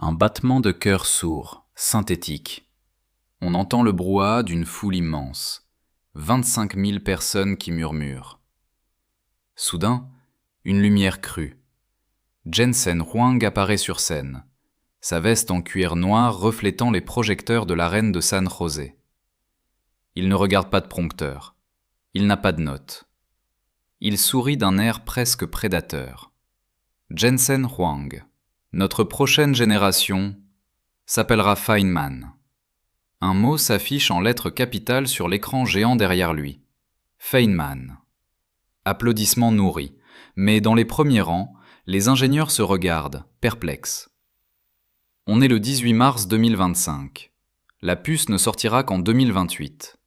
Un battement de cœur sourd, synthétique. On entend le brouhaha d'une foule immense. 25 000 personnes qui murmurent. Soudain, une lumière crue. Jensen Huang apparaît sur scène, sa veste en cuir noir reflétant les projecteurs de l'arène de San José. Il ne regarde pas de prompteur. Il n'a pas de notes. Il sourit d'un air presque prédateur. Jensen Huang. Notre prochaine génération s'appellera Feynman. Un mot s'affiche en lettres capitales sur l'écran géant derrière lui. Feynman. Applaudissements nourris, mais dans les premiers rangs, les ingénieurs se regardent, perplexes. On est le 18 mars 2025. La puce ne sortira qu'en 2028.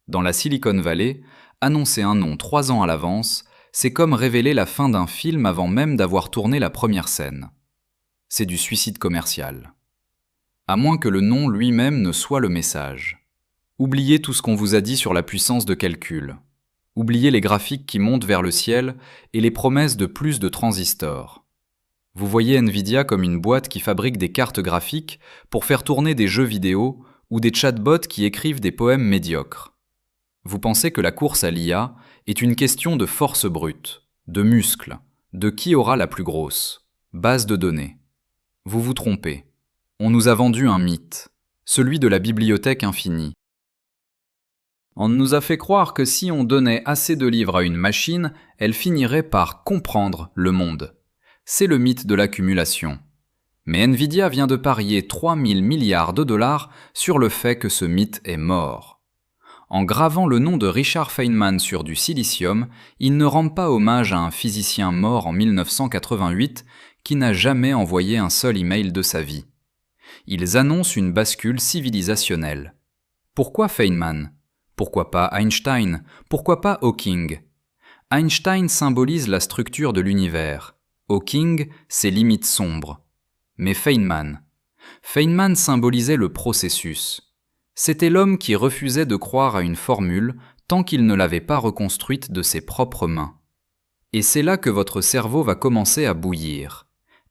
Dans la Silicon Valley, annoncer un nom 3 ans à l'avance, c'est comme révéler la fin d'un film avant même d'avoir tourné la première scène. C'est du suicide commercial. À moins que le nom lui-même ne soit le message. Oubliez tout ce qu'on vous a dit sur la puissance de calcul. Oubliez les graphiques qui montent vers le ciel et les promesses de plus de transistors. Vous voyez Nvidia comme une boîte qui fabrique des cartes graphiques pour faire tourner des jeux vidéo ou des chatbots qui écrivent des poèmes médiocres. Vous pensez que la course à l'IA est une question de force brute, de muscles, de qui aura la plus grosse base de données. Vous vous trompez. On nous a vendu un mythe, celui de la bibliothèque infinie. On nous a fait croire que si on donnait assez de livres à une machine, elle finirait par comprendre le monde. C'est le mythe de l'accumulation. Mais Nvidia vient de parier 3 000 milliards de dollars sur le fait que ce mythe est mort. En gravant le nom de Richard Feynman sur du silicium, ils ne rendent pas hommage à un physicien mort en 1988 qui n'a jamais envoyé un seul email de sa vie. Ils annoncent une bascule civilisationnelle. Pourquoi Feynman ? Pourquoi pas Einstein ? Pourquoi pas Hawking ? Einstein symbolise la structure de l'univers. Hawking, ses limites sombres. Mais Feynman symbolisait le processus. C'était l'homme qui refusait de croire à une formule tant qu'il ne l'avait pas reconstruite de ses propres mains. Et c'est là que votre cerveau va commencer à bouillir.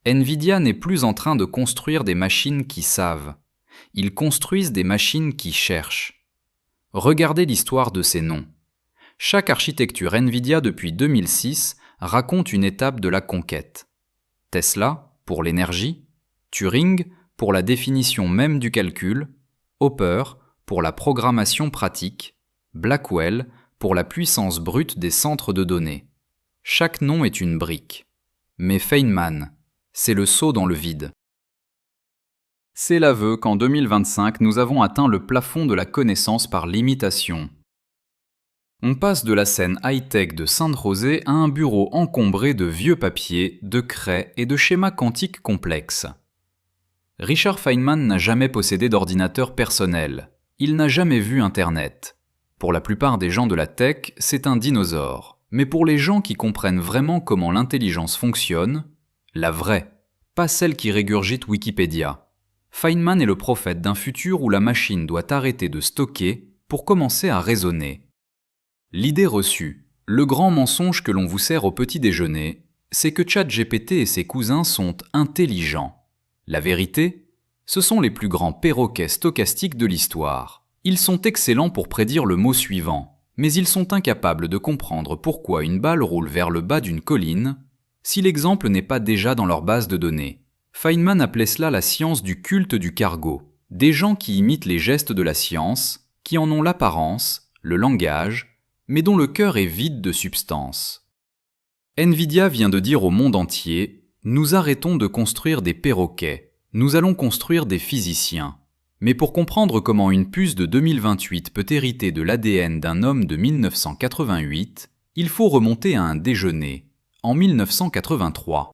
Nvidia n'est plus en train de construire des machines qui savent. Ils construisent des machines qui cherchent. Regardez l'histoire de ces noms. Chaque architecture Nvidia depuis 2006 raconte une étape de la conquête. Tesla, pour l'énergie, Turing, pour la définition même du calcul, Hopper, pour la programmation pratique, Blackwell, pour la puissance brute des centres de données. Chaque nom est une brique. Mais Feynman, c'est le saut dans le vide. C'est l'aveu qu'en 2025, nous avons atteint le plafond de la connaissance par l'imitation. On passe de la scène high-tech de San José à un bureau encombré de vieux papiers, de craies et de schémas quantiques complexes. Richard Feynman n'a jamais possédé d'ordinateur personnel. Il n'a jamais vu Internet. Pour la plupart des gens de la tech, c'est un dinosaure. Mais pour les gens qui comprennent vraiment comment l'intelligence fonctionne, la vraie, pas celle qui régurgite Wikipédia. Feynman est le prophète d'un futur où la machine doit arrêter de stocker pour commencer à raisonner. L'idée reçue, le grand mensonge que l'on vous sert au petit déjeuner, c'est que ChatGPT et ses cousins sont intelligents. La vérité, ce sont les plus grands perroquets stochastiques de l'histoire. Ils sont excellents pour prédire le mot suivant, mais ils sont incapables de comprendre pourquoi une balle roule vers le bas d'une colline si l'exemple n'est pas déjà dans leur base de données. Feynman appelait cela la science du culte du cargo, des gens qui imitent les gestes de la science, qui en ont l'apparence, le langage, mais dont le cœur est vide de substance. Nvidia vient de dire au monde entier « Nous arrêtons de construire des perroquets, nous allons construire des physiciens ». Mais pour comprendre comment une puce de 2028 peut hériter de l'ADN d'un homme de 1988, il faut remonter à un déjeuner, en 1983.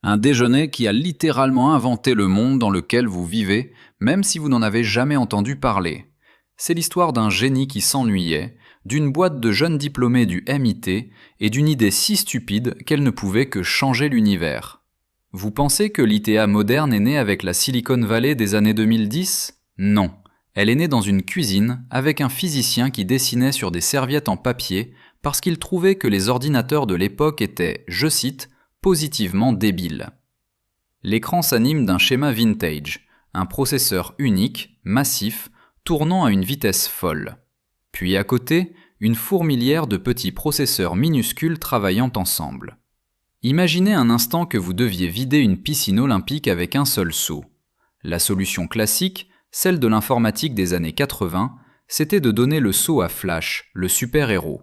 Un déjeuner qui a littéralement inventé le monde dans lequel vous vivez, même si vous n'en avez jamais entendu parler. C'est l'histoire d'un génie qui s'ennuyait, d'une boîte de jeunes diplômés du MIT et d'une idée si stupide qu'elle ne pouvait que changer l'univers. Vous pensez que l'ITA moderne est née avec la Silicon Valley des années 2010 ? Non. Elle est née dans une cuisine avec un physicien qui dessinait sur des serviettes en papier parce qu'il trouvait que les ordinateurs de l'époque étaient, je cite, « positivement débiles ». L'écran s'anime d'un schéma vintage, un processeur unique, massif, tournant à une vitesse folle. Puis à côté, une fourmilière de petits processeurs minuscules travaillant ensemble. Imaginez un instant que vous deviez vider une piscine olympique avec un seul seau. La solution classique, celle de l'informatique des années 80, c'était de donner le seau à Flash, le super-héros.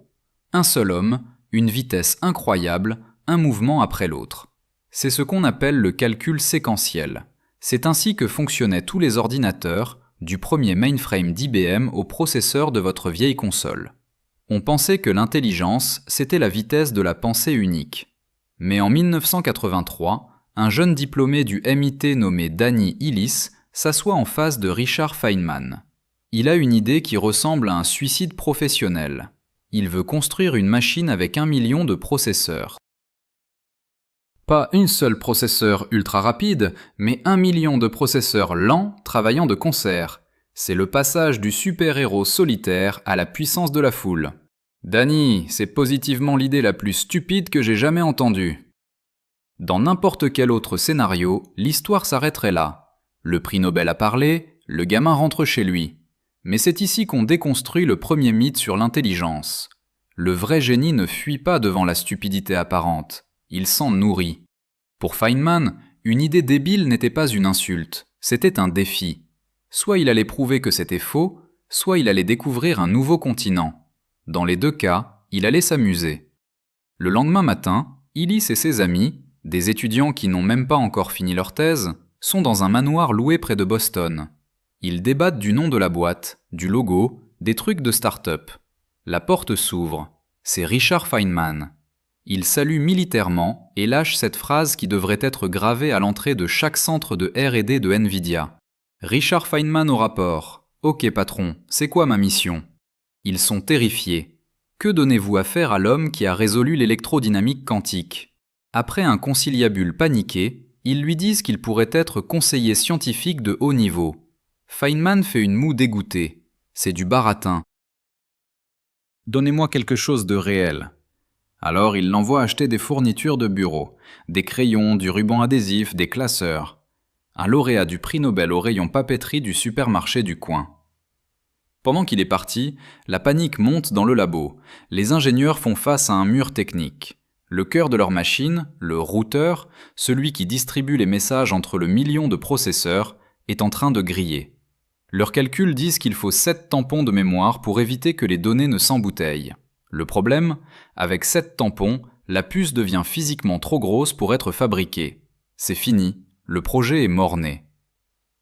Un seul homme, une vitesse incroyable, un mouvement après l'autre. C'est ce qu'on appelle le calcul séquentiel. C'est ainsi que fonctionnaient tous les ordinateurs, du premier mainframe d'IBM au processeur de votre vieille console. On pensait que l'intelligence, c'était la vitesse de la pensée unique. Mais en 1983, un jeune diplômé du MIT nommé Danny Hillis s'assoit en face de Richard Feynman. Il a une idée qui ressemble à un suicide professionnel. Il veut construire une machine avec 1 million de processeurs. Pas une seule processeur ultra rapide, mais 1 million de processeurs lents travaillant de concert. C'est le passage du super-héros solitaire à la puissance de la foule. Danny, c'est positivement l'idée la plus stupide que j'ai jamais entendue. Dans n'importe quel autre scénario, l'histoire s'arrêterait là. Le prix Nobel a parlé, le gamin rentre chez lui. Mais c'est ici qu'on déconstruit le premier mythe sur l'intelligence. Le vrai génie ne fuit pas devant la stupidité apparente, il s'en nourrit. Pour Feynman, une idée débile n'était pas une insulte, c'était un défi. Soit il allait prouver que c'était faux, soit il allait découvrir un nouveau continent. Dans les deux cas, il allait s'amuser. Le lendemain matin, Hillis et ses amis, des étudiants qui n'ont même pas encore fini leur thèse, sont dans un manoir loué près de Boston. Ils débattent du nom de la boîte, du logo, des trucs de start-up. La porte s'ouvre. C'est Richard Feynman. Il salue militairement et lâche cette phrase qui devrait être gravée à l'entrée de chaque centre de R&D de Nvidia. Richard Feynman au rapport. Ok patron, c'est quoi ma mission ? Ils sont terrifiés. Que donnez-vous à faire à l'homme qui a résolu l'électrodynamique quantique ? Après un conciliabule paniqué, ils lui disent qu'il pourrait être conseiller scientifique de haut niveau. Feynman fait une moue dégoûtée. C'est du baratin. Donnez-moi quelque chose de réel. Alors il l'envoie acheter des fournitures de bureau, des crayons, du ruban adhésif, des classeurs. Un lauréat du prix Nobel au rayon papeterie du supermarché du coin. Pendant qu'il est parti, la panique monte dans le labo. Les ingénieurs font face à un mur technique. Le cœur de leur machine, le routeur, celui qui distribue les messages entre le million de processeurs, est en train de griller. Leurs calculs disent qu'il faut 7 tampons de mémoire pour éviter que les données ne s'embouteillent. Le problème, avec 7 tampons, la puce devient physiquement trop grosse pour être fabriquée. C'est fini, le projet est mort-né.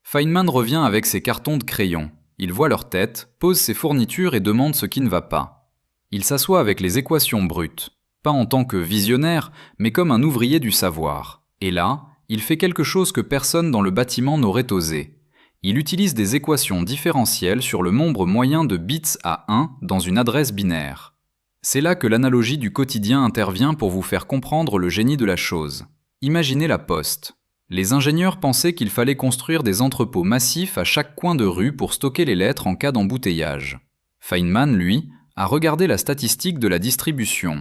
Feynman revient avec ses cartons de crayon. Il voit leur tête, pose ses fournitures et demande ce qui ne va pas. Il s'assoit avec les équations brutes, pas en tant que visionnaire, mais comme un ouvrier du savoir. Et là, il fait quelque chose que personne dans le bâtiment n'aurait osé. Il utilise des équations différentielles sur le nombre moyen de bits à 1 dans une adresse binaire. C'est là que l'analogie du quotidien intervient pour vous faire comprendre le génie de la chose. Imaginez la poste. Les ingénieurs pensaient qu'il fallait construire des entrepôts massifs à chaque coin de rue pour stocker les lettres en cas d'embouteillage. Feynman, lui, a regardé la statistique de la distribution.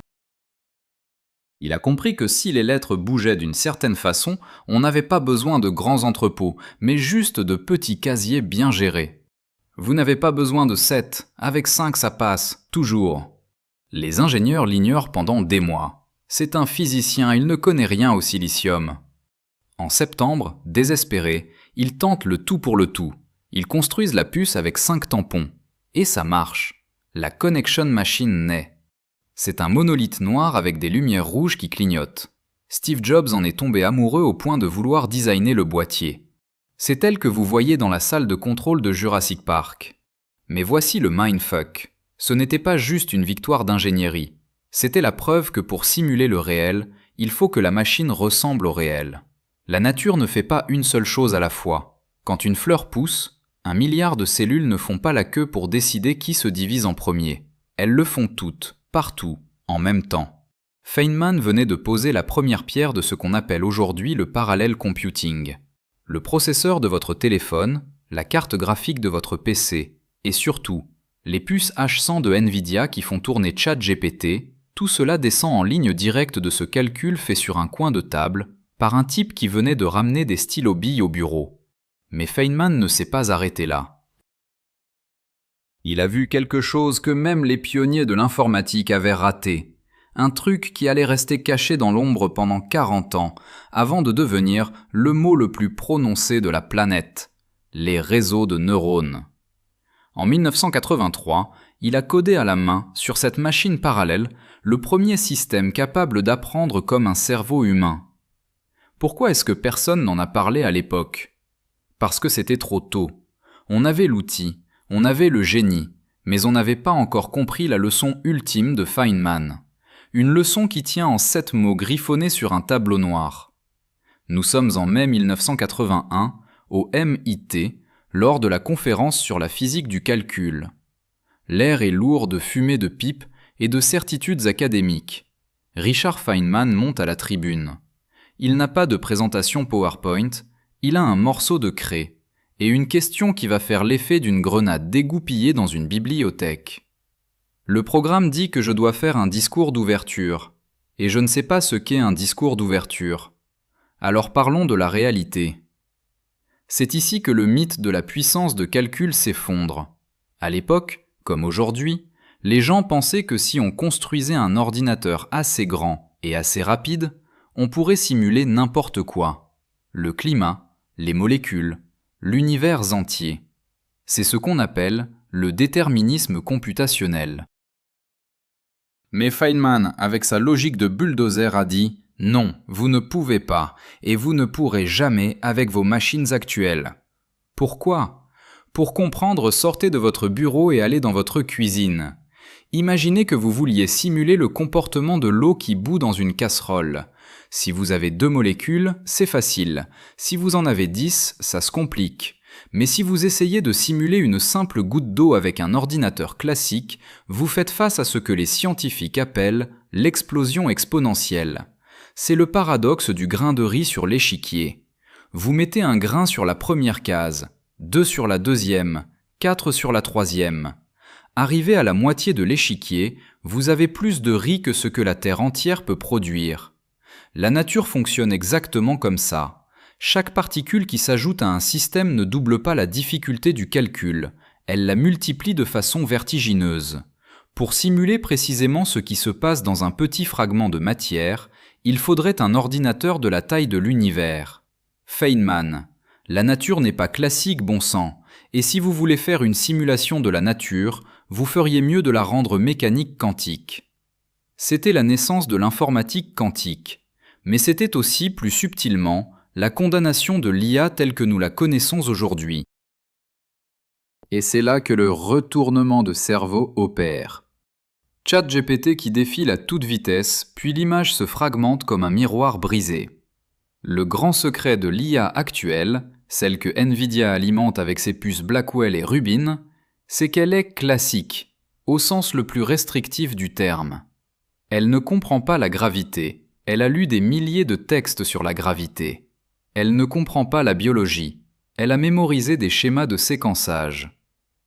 Il a compris que si les lettres bougeaient d'une certaine façon, on n'avait pas besoin de grands entrepôts, mais juste de petits casiers bien gérés. Vous n'avez pas besoin de 7, avec 5 ça passe, toujours. Les ingénieurs l'ignorent pendant des mois. C'est un physicien, il ne connaît rien au silicium. En septembre, désespérés, ils tentent le tout pour le tout. Ils construisent la puce avec 5 tampons. Et ça marche. La Connection Machine naît. C'est un monolithe noir avec des lumières rouges qui clignotent. Steve Jobs en est tombé amoureux au point de vouloir designer le boîtier. C'est elle que vous voyez dans la salle de contrôle de Jurassic Park. Mais voici le mindfuck. Ce n'était pas juste une victoire d'ingénierie. C'était la preuve que pour simuler le réel, il faut que la machine ressemble au réel. La nature ne fait pas une seule chose à la fois. Quand une fleur pousse, 1 milliard de cellules ne font pas la queue pour décider qui se divise en premier. Elles le font toutes, partout, en même temps. Feynman venait de poser la première pierre de ce qu'on appelle aujourd'hui le parallel computing. Le processeur de votre téléphone, la carte graphique de votre PC, et surtout, les puces H100 de Nvidia qui font tourner ChatGPT, tout cela descend en ligne directe de ce calcul fait sur un coin de table, par un type qui venait de ramener des stylos-billes au bureau. Mais Feynman ne s'est pas arrêté là. Il a vu quelque chose que même les pionniers de l'informatique avaient raté. Un truc qui allait rester caché dans l'ombre pendant 40 ans, avant de devenir le mot le plus prononcé de la planète, les réseaux de neurones. En 1983, il a codé à la main, sur cette machine parallèle, le premier système capable d'apprendre comme un cerveau humain. Pourquoi est-ce que personne n'en a parlé à l'époque ? Parce que c'était trop tôt. On avait l'outil, on avait le génie, mais on n'avait pas encore compris la leçon ultime de Feynman. Une leçon qui tient en 7 mots griffonnés sur un tableau noir. Nous sommes en mai 1981, au MIT, lors de la conférence sur la physique du calcul. L'air est lourd de fumée de pipe et de certitudes académiques. Richard Feynman monte à la tribune. Il n'a pas de présentation PowerPoint, il a un morceau de craie et une question qui va faire l'effet d'une grenade dégoupillée dans une bibliothèque. Le programme dit que je dois faire un discours d'ouverture, et je ne sais pas ce qu'est un discours d'ouverture. Alors parlons de la réalité. C'est ici que le mythe de la puissance de calcul s'effondre. À l'époque, comme aujourd'hui, les gens pensaient que si on construisait un ordinateur assez grand et assez rapide, on pourrait simuler n'importe quoi. Le climat, les molécules, l'univers entier. C'est ce qu'on appelle le déterminisme computationnel. Mais Feynman, avec sa logique de bulldozer, a dit « Non, vous ne pouvez pas, et vous ne pourrez jamais avec vos machines actuelles. » Pourquoi ? Pour comprendre, sortez de votre bureau et allez dans votre cuisine. Imaginez que vous vouliez simuler le comportement de l'eau qui bout dans une casserole. Si vous avez 2 molécules, c'est facile. Si vous en avez 10, ça se complique. Mais si vous essayez de simuler une simple goutte d'eau avec un ordinateur classique, vous faites face à ce que les scientifiques appellent l'explosion exponentielle. C'est le paradoxe du grain de riz sur l'échiquier. Vous mettez un grain sur la première case, 2 sur la deuxième, 4 sur la troisième. Arrivé à la moitié de l'échiquier, vous avez plus de riz que ce que la Terre entière peut produire. La nature fonctionne exactement comme ça. Chaque particule qui s'ajoute à un système ne double pas la difficulté du calcul, elle la multiplie de façon vertigineuse. Pour simuler précisément ce qui se passe dans un petit fragment de matière, il faudrait un ordinateur de la taille de l'univers. Feynman. La nature n'est pas classique, bon sang, et si vous voulez faire une simulation de la nature, vous feriez mieux de la rendre mécanique quantique. C'était la naissance de l'informatique quantique, mais c'était aussi, plus subtilement, la condamnation de l'IA telle que nous la connaissons aujourd'hui. Et c'est là que le retournement de cerveau opère. ChatGPT qui défile à toute vitesse, puis l'image se fragmente comme un miroir brisé. Le grand secret de l'IA actuelle, celle que Nvidia alimente avec ses puces Blackwell et Rubin, c'est qu'elle est classique, au sens le plus restrictif du terme. Elle ne comprend pas la gravité, elle a lu des milliers de textes sur la gravité. Elle ne comprend pas la biologie, elle a mémorisé des schémas de séquençage.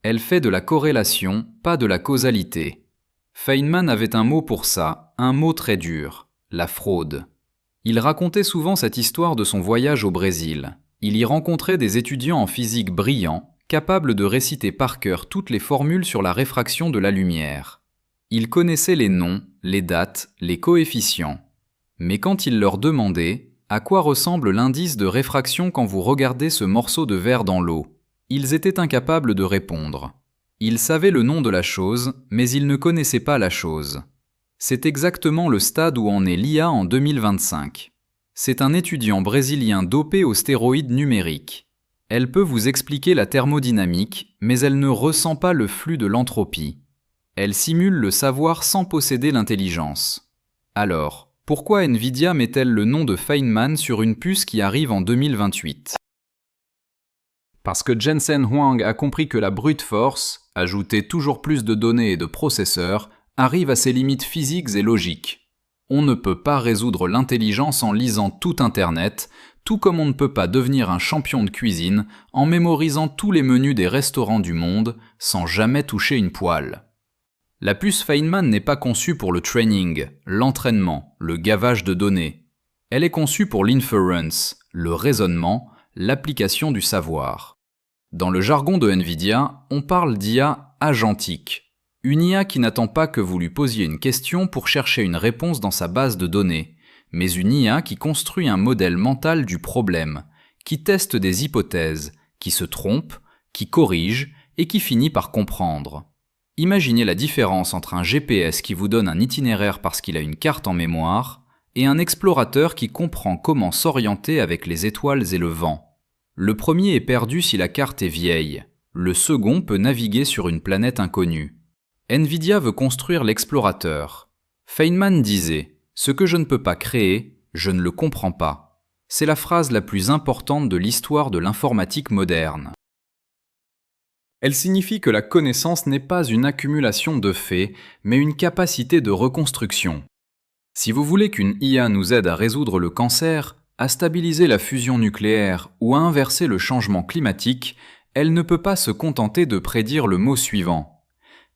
Elle fait de la corrélation, pas de la causalité. Feynman avait un mot pour ça, un mot très dur, la fraude. Il racontait souvent cette histoire de son voyage au Brésil. Il y rencontrait des étudiants en physique brillants, capables de réciter par cœur toutes les formules sur la réfraction de la lumière. Il connaissait les noms, les dates, les coefficients. Mais quand il leur demandait « À quoi ressemble l'indice de réfraction quand vous regardez ce morceau de verre dans l'eau ?», ils étaient incapables de répondre. Ils savaient le nom de la chose, mais ils ne connaissaient pas la chose. C'est exactement le stade où en est l'IA en 2025. C'est un étudiant brésilien dopé aux stéroïdes numériques. Elle peut vous expliquer la thermodynamique, mais elle ne ressent pas le flux de l'entropie. Elle simule le savoir sans posséder l'intelligence. Alors, pourquoi Nvidia met-elle le nom de Feynman sur une puce qui arrive en 2028 ? Parce que Jensen Huang a compris que la brute force, ajouter toujours plus de données et de processeurs, arrive à ses limites physiques et logiques. On ne peut pas résoudre l'intelligence en lisant tout Internet, tout comme on ne peut pas devenir un champion de cuisine en mémorisant tous les menus des restaurants du monde sans jamais toucher une poêle. La puce Feynman n'est pas conçue pour le training, l'entraînement, le gavage de données. Elle est conçue pour l'inference, le raisonnement, l'application du savoir. Dans le jargon de NVIDIA, on parle d'IA agentique. Une IA qui n'attend pas que vous lui posiez une question pour chercher une réponse dans sa base de données, mais une IA qui construit un modèle mental du problème, qui teste des hypothèses, qui se trompe, qui corrige et qui finit par comprendre. Imaginez la différence entre un GPS qui vous donne un itinéraire parce qu'il a une carte en mémoire et un explorateur qui comprend comment s'orienter avec les étoiles et le vent. Le premier est perdu si la carte est vieille. Le second peut naviguer sur une planète inconnue. NVIDIA veut construire l'explorateur. Feynman disait « Ce que je ne peux pas créer, je ne le comprends pas ». C'est la phrase la plus importante de l'histoire de l'informatique moderne. Elle signifie que la connaissance n'est pas une accumulation de faits, mais une capacité de reconstruction. Si vous voulez qu'une IA nous aide à résoudre le cancer, à stabiliser la fusion nucléaire ou à inverser le changement climatique, elle ne peut pas se contenter de prédire le mot suivant.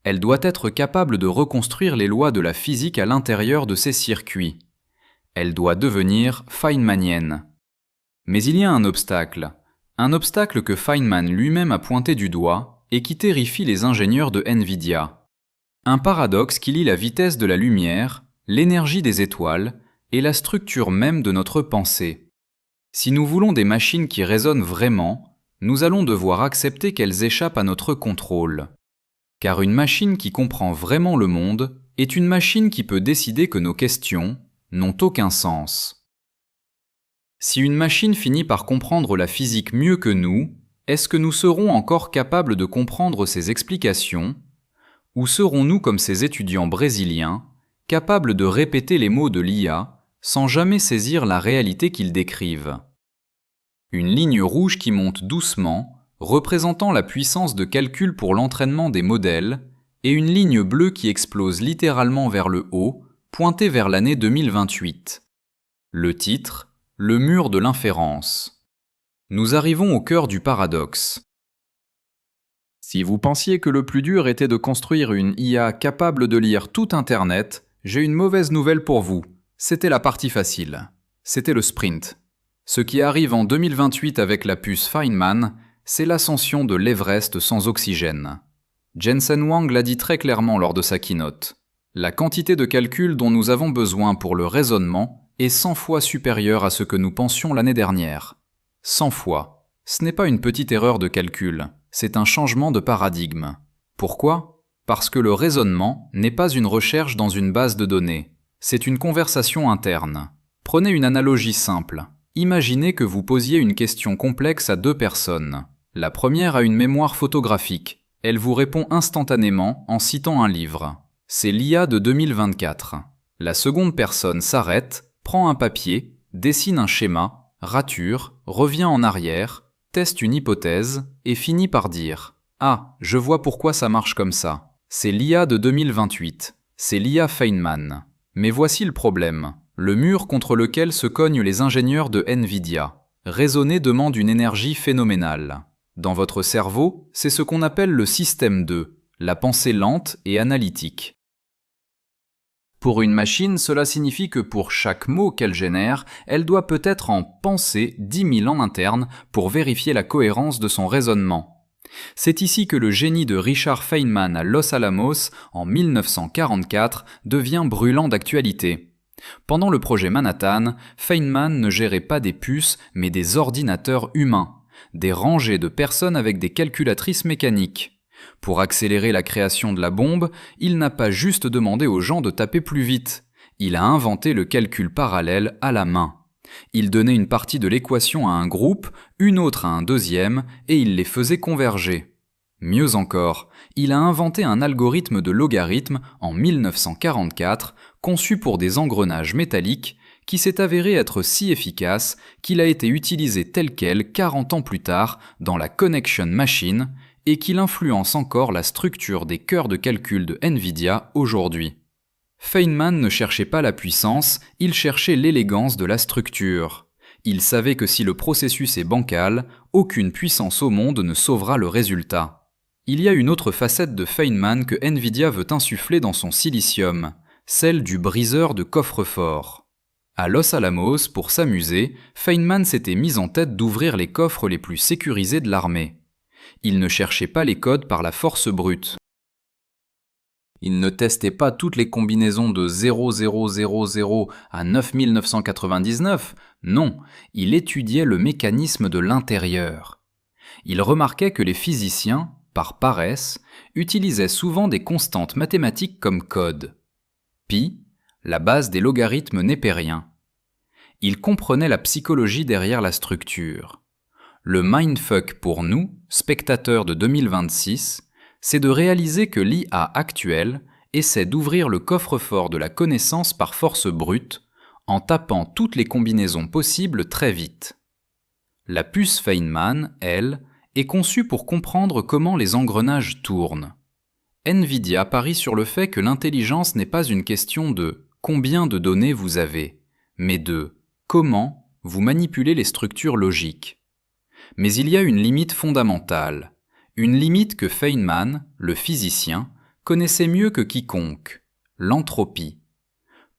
Elle doit être capable de reconstruire les lois de la physique à l'intérieur de ses circuits. Elle doit devenir feynmanienne. Mais il y a un obstacle que Feynman lui-même a pointé du doigt et qui terrifie les ingénieurs de NVIDIA. Un paradoxe qui lie la vitesse de la lumière, l'énergie des étoiles et la structure même de notre pensée. Si nous voulons des machines qui raisonnent vraiment, nous allons devoir accepter qu'elles échappent à notre contrôle. Car une machine qui comprend vraiment le monde est une machine qui peut décider que nos questions n'ont aucun sens. Si une machine finit par comprendre la physique mieux que nous, est-ce que nous serons encore capables de comprendre ses explications? Ou serons-nous comme ces étudiants brésiliens, capables de répéter les mots de l'IA sans jamais saisir la réalité qu'ils décrivent? Une ligne rouge qui monte doucement, représentant la puissance de calcul pour l'entraînement des modèles, et une ligne bleue qui explose littéralement vers le haut, pointée vers l'année 2028. Le titre: Le mur de l'inférence. Nous arrivons au cœur du paradoxe. Si vous pensiez que le plus dur était de construire une IA capable de lire tout Internet, j'ai une mauvaise nouvelle pour vous. C'était la partie facile. C'était le sprint. Ce qui arrive en 2028 avec la puce Feynman, c'est l'ascension de l'Everest sans oxygène. Jensen Huang l'a dit très clairement lors de sa keynote. La quantité de calcul dont nous avons besoin pour le raisonnement est 100 fois supérieure à ce que nous pensions l'année dernière. 100 fois. Ce n'est pas une petite erreur de calcul, c'est un changement de paradigme. Pourquoi? Parce que le raisonnement n'est pas une recherche dans une base de données, c'est une conversation interne. Prenez une analogie simple. Imaginez que vous posiez une question complexe à deux personnes. La première a une mémoire photographique. Elle vous répond instantanément en citant un livre. C'est l'IA de 2024. La seconde personne s'arrête, prend un papier, dessine un schéma, rature, revient en arrière, teste une hypothèse et finit par dire « Ah, je vois pourquoi ça marche comme ça. C'est l'IA de 2028. C'est l'IA Feynman. » Mais voici le problème. Le mur contre lequel se cognent les ingénieurs de NVIDIA. Raisonner demande une énergie phénoménale. Dans votre cerveau, c'est ce qu'on appelle le système 2, la pensée lente et analytique. Pour une machine, cela signifie que pour chaque mot qu'elle génère, elle doit peut-être en penser 10 000 en interne pour vérifier la cohérence de son raisonnement. C'est ici que le génie de Richard Feynman à Los Alamos, en 1944, devient brûlant d'actualité. Pendant le projet Manhattan, Feynman ne gérait pas des puces, mais des ordinateurs humains, des rangées de personnes avec des calculatrices mécaniques. Pour accélérer la création de la bombe, il n'a pas juste demandé aux gens de taper plus vite. Il a inventé le calcul parallèle à la main. Il donnait une partie de l'équation à un groupe, une autre à un deuxième, et il les faisait converger. Mieux encore, il a inventé un algorithme de logarithme en 1944, conçu pour des engrenages métalliques, qui s'est avéré être si efficace qu'il a été utilisé tel quel 40 ans plus tard dans la Connection Machine, et qu'il influence encore la structure des cœurs de calcul de NVIDIA aujourd'hui. Feynman ne cherchait pas la puissance, il cherchait l'élégance de la structure. Il savait que si le processus est bancal, aucune puissance au monde ne sauvera le résultat. Il y a une autre facette de Feynman que NVIDIA veut insuffler dans son silicium, celle du briseur de coffre-fort. À Los Alamos, pour s'amuser, Feynman s'était mis en tête d'ouvrir les coffres les plus sécurisés de l'armée. Il ne cherchait pas les codes par la force brute. Il ne testait pas toutes les combinaisons de 0000 à 9999, non, il étudiait le mécanisme de l'intérieur. Il remarquait que les physiciens, par paresse, utilisaient souvent des constantes mathématiques comme code. Pi, la base des logarithmes népériens. Il comprenait la psychologie derrière la structure. Le mindfuck pour nous, spectateurs de 2026, c'est de réaliser que l'IA actuelle essaie d'ouvrir le coffre-fort de la connaissance par force brute en tapant toutes les combinaisons possibles très vite. La puce Feynman, elle, est conçue pour comprendre comment les engrenages tournent. NVIDIA parie sur le fait que l'intelligence n'est pas une question de combien de données vous avez, mais de comment vous manipulez les structures logiques. Mais il y a une limite fondamentale, une limite que Feynman, le physicien, connaissait mieux que quiconque, l'entropie.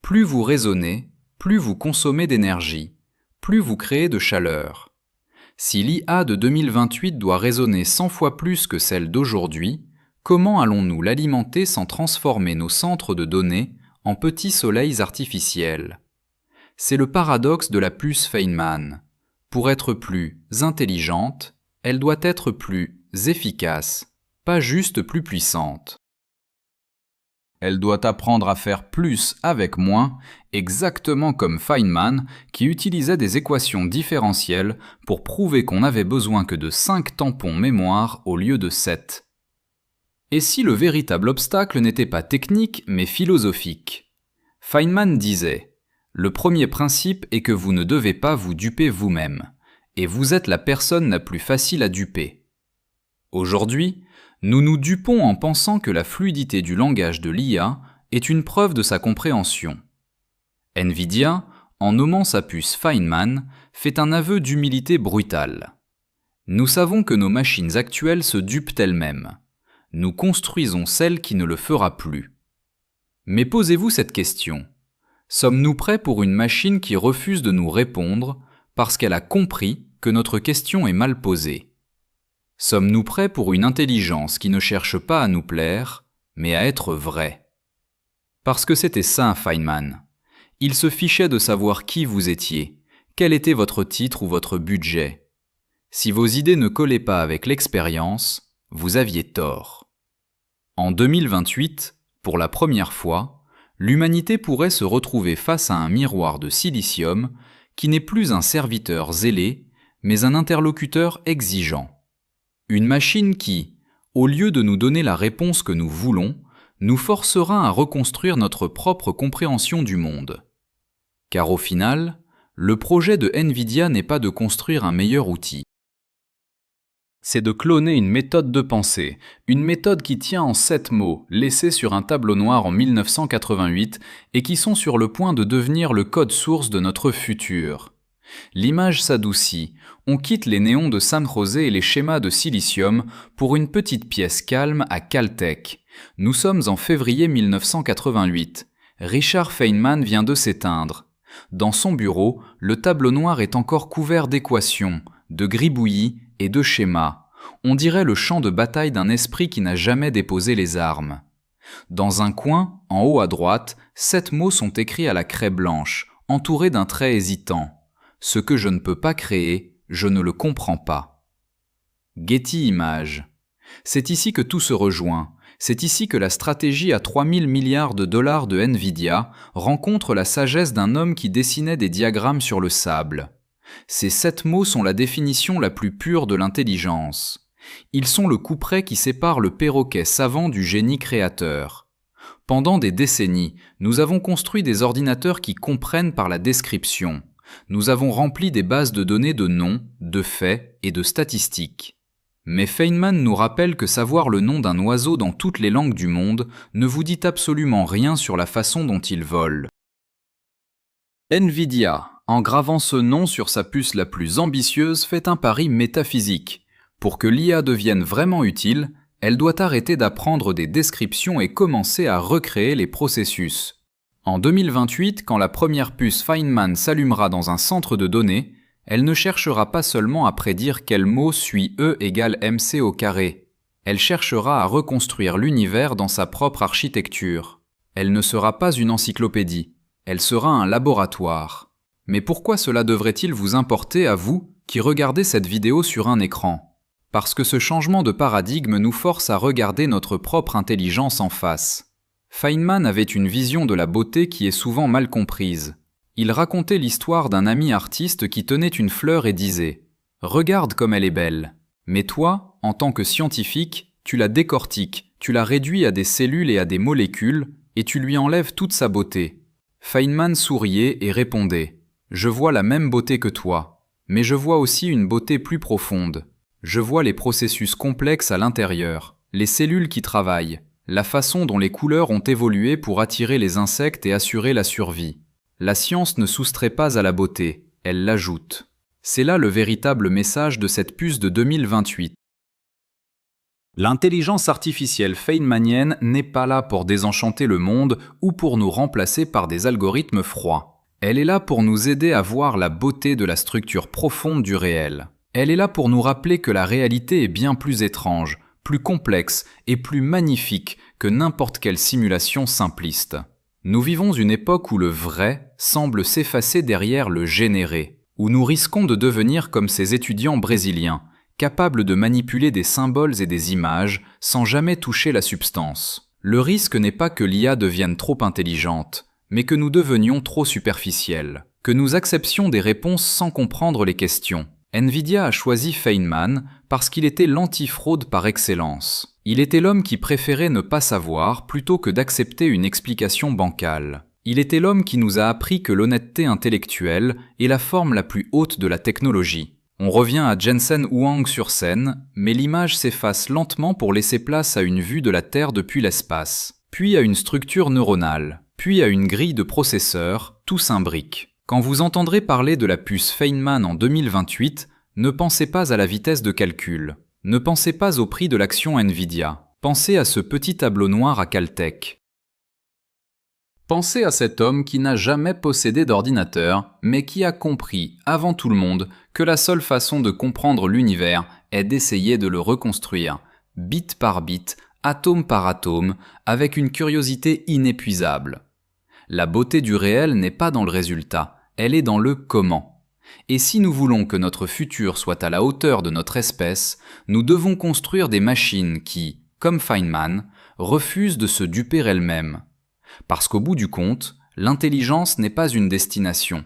Plus vous raisonnez, plus vous consommez d'énergie, plus vous créez de chaleur. Si l'IA de 2028 doit raisonner 100 fois plus que celle d'aujourd'hui, comment allons-nous l'alimenter sans transformer nos centres de données en petits soleils artificiels? C'est le paradoxe de la puce Feynman. Pour être plus intelligente, elle doit être plus efficace, pas juste plus puissante. Elle doit apprendre à faire plus avec moins, exactement comme Feynman qui utilisait des équations différentielles pour prouver qu'on n'avait besoin que de 5 tampons mémoire au lieu de 7. Et si le véritable obstacle n'était pas technique mais philosophique? Feynman disait « Le premier principe est que vous ne devez pas vous duper vous-même, et vous êtes la personne la plus facile à duper. » Aujourd'hui, nous nous dupons en pensant que la fluidité du langage de l'IA est une preuve de sa compréhension. NVIDIA, en nommant sa puce Feynman, fait un aveu d'humilité brutale. Nous savons que nos machines actuelles se dupent elles-mêmes. Nous construisons celle qui ne le fera plus. Mais posez-vous cette question. Sommes-nous prêts pour une machine qui refuse de nous répondre parce qu'elle a compris que notre question est mal posée? Sommes-nous prêts pour une intelligence qui ne cherche pas à nous plaire, mais à être vraie? Parce que c'était ça, Feynman. Il se fichait de savoir qui vous étiez, quel était votre titre ou votre budget. Si vos idées ne collaient pas avec l'expérience, vous aviez tort. En 2028, pour la première fois, l'humanité pourrait se retrouver face à un miroir de silicium qui n'est plus un serviteur zélé, mais un interlocuteur exigeant. Une machine qui, au lieu de nous donner la réponse que nous voulons, nous forcera à reconstruire notre propre compréhension du monde. Car au final, le projet de NVIDIA n'est pas de construire un meilleur outil. C'est de cloner une méthode de pensée, une méthode qui tient en 7 mots, laissés sur un tableau noir en 1988 et qui sont sur le point de devenir le code source de notre futur. L'image s'adoucit, on quitte les néons de San José et les schémas de silicium pour une petite pièce calme à Caltech. Nous sommes en février 1988. Richard Feynman vient de s'éteindre. Dans son bureau, le tableau noir est encore couvert d'équations, de gribouillis et de schémas. On dirait le champ de bataille d'un esprit qui n'a jamais déposé les armes. Dans un coin, en haut à droite, 7 mots sont écrits à la craie blanche, entourés d'un trait hésitant. Ce que je ne peux pas créer, je ne le comprends pas. Getty Images. C'est ici que tout se rejoint. C'est ici que la stratégie à 3000 milliards de dollars de NVIDIA rencontre la sagesse d'un homme qui dessinait des diagrammes sur le sable. Ces 7 mots sont la définition la plus pure de l'intelligence. Ils sont le couperet qui sépare le perroquet savant du génie créateur. Pendant des décennies, nous avons construit des ordinateurs qui comprennent par la description. Nous avons rempli des bases de données de noms, de faits et de statistiques. Mais Feynman nous rappelle que savoir le nom d'un oiseau dans toutes les langues du monde ne vous dit absolument rien sur la façon dont il vole. NVIDIA, en gravant ce nom sur sa puce la plus ambitieuse, fait un pari métaphysique. Pour que l'IA devienne vraiment utile, elle doit arrêter d'apprendre des descriptions et commencer à recréer les processus. En 2028, quand la première puce Feynman s'allumera dans un centre de données, elle ne cherchera pas seulement à prédire quel mot suit E égale mc au carré. Elle cherchera à reconstruire l'univers dans sa propre architecture. Elle ne sera pas une encyclopédie, elle sera un laboratoire. Mais pourquoi cela devrait-il vous importer à vous qui regardez cette vidéo sur un écran ? Parce que ce changement de paradigme nous force à regarder notre propre intelligence en face. Feynman avait une vision de la beauté qui est souvent mal comprise. Il racontait l'histoire d'un ami artiste qui tenait une fleur et disait « Regarde comme elle est belle ». Mais toi, en tant que scientifique, tu la décortiques, tu la réduis à des cellules et à des molécules, et tu lui enlèves toute sa beauté. Feynman souriait et répondait « Je vois la même beauté que toi, mais je vois aussi une beauté plus profonde. Je vois les processus complexes à l'intérieur, les cellules qui travaillent, la façon dont les couleurs ont évolué pour attirer les insectes et assurer la survie. La science ne soustrait pas à la beauté, elle l'ajoute. C'est là le véritable message de cette puce de 2028. L'intelligence artificielle feynmanienne n'est pas là pour désenchanter le monde ou pour nous remplacer par des algorithmes froids. Elle est là pour nous aider à voir la beauté de la structure profonde du réel. Elle est là pour nous rappeler que la réalité est bien plus étrange, plus complexe et plus magnifique que n'importe quelle simulation simpliste. Nous vivons une époque où le vrai semble s'effacer derrière le généré, où nous risquons de devenir comme ces étudiants brésiliens, capables de manipuler des symboles et des images sans jamais toucher la substance. Le risque n'est pas que l'IA devienne trop intelligente, mais que nous devenions trop superficiels, que nous acceptions des réponses sans comprendre les questions. Nvidia a choisi Feynman parce qu'il était l'antifraude par excellence. Il était l'homme qui préférait ne pas savoir plutôt que d'accepter une explication bancale. Il était l'homme qui nous a appris que l'honnêteté intellectuelle est la forme la plus haute de la technologie. On revient à Jensen Huang sur scène, mais l'image s'efface lentement pour laisser place à une vue de la Terre depuis l'espace, puis à une structure neuronale, puis à une grille de processeurs, tout s'imbrique. Quand vous entendrez parler de la puce Feynman en 2028, ne pensez pas à la vitesse de calcul. Ne pensez pas au prix de l'action Nvidia. Pensez à ce petit tableau noir à Caltech. Pensez à cet homme qui n'a jamais possédé d'ordinateur, mais qui a compris, avant tout le monde, que la seule façon de comprendre l'univers est d'essayer de le reconstruire, bit par bit, atome par atome, avec une curiosité inépuisable. La beauté du réel n'est pas dans le résultat, elle est dans le comment. Et si nous voulons que notre futur soit à la hauteur de notre espèce, nous devons construire des machines qui, comme Feynman, refusent de se duper elles-mêmes. Parce qu'au bout du compte, l'intelligence n'est pas une destination,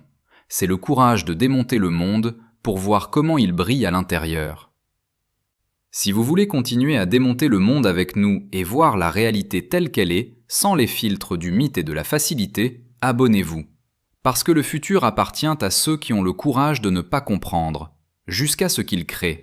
c'est le courage de démonter le monde pour voir comment il brille à l'intérieur. Si vous voulez continuer à démonter le monde avec nous et voir la réalité telle qu'elle est, sans les filtres du mythe et de la facilité, abonnez-vous. Parce que le futur appartient à ceux qui ont le courage de ne pas comprendre, jusqu'à ce qu'ils créent.